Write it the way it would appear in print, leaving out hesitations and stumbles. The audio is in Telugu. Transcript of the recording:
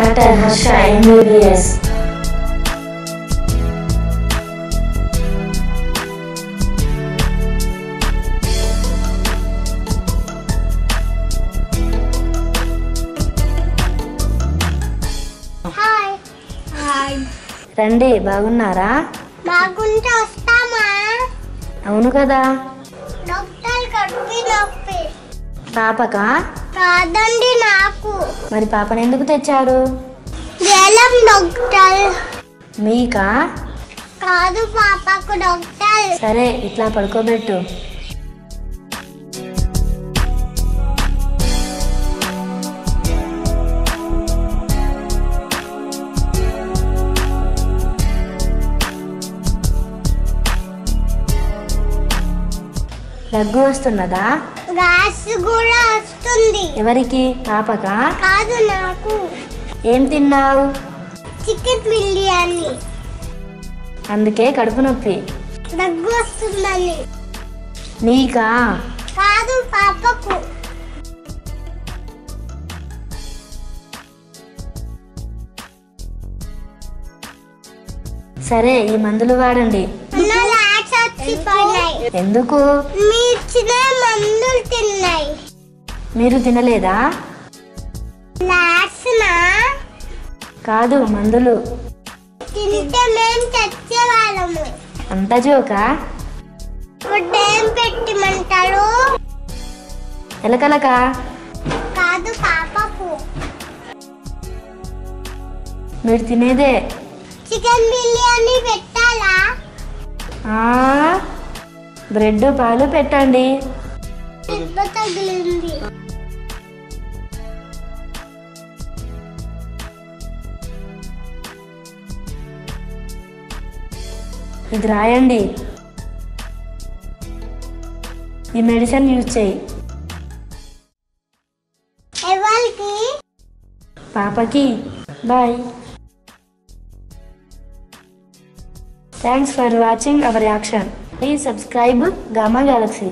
Dr. Harsha MBBS. రండి, బాగున్నారా? బాగుంటే వస్తామా? అవును కదా. డాక్టర్ కడుపు నొప్పి. పాపకా? కాదండి, నాకు. మరి పాపని ఎందుకు తెచ్చారు? వేలం డాక్టర్. మీకా? కాదు, పాపకు డాక్టర్. సరే, ఇట్లా పడుకోబెట్టు. దగ్గు వస్తున్నదా? గ్యాస్ కూడా వస్తుంది. ఎవరికి? పాపకా? కాదు, నాకు. ఏం తిన్నావు? చికెన్ బిర్యానీ. అందుకే కడుపు నొప్పి. దగ్గు వస్తుందని. నీకా? కాదు, పాపకు. సరే, ఈ మందులు వాడండి. ఎందుకు? మీ ఇచ్చిన మందులు తిన్నాయి. మీరు తినలేదా? కాదు, మందులు. తింటే మేము చచ్చేవాళ్ళము. అంత జోకా? ఇప్పుడు ఏం పెట్టమంటారు? ఎలకలకా? కాదు, పాపకు. మీరు తినేదే. చికెన్ బిర్యానీ పెట్టాలా? బ్రెడ్ పాలు పెట్టండి. దెబ్బ తగిలింది. ఇది రాయండి. ఈ మెడిసిన్ యూజ్ చేయి. ఎవరికి? పాపకి. Bye. Thanks for watching our reaction. Please subscribe Gamma Galaxy.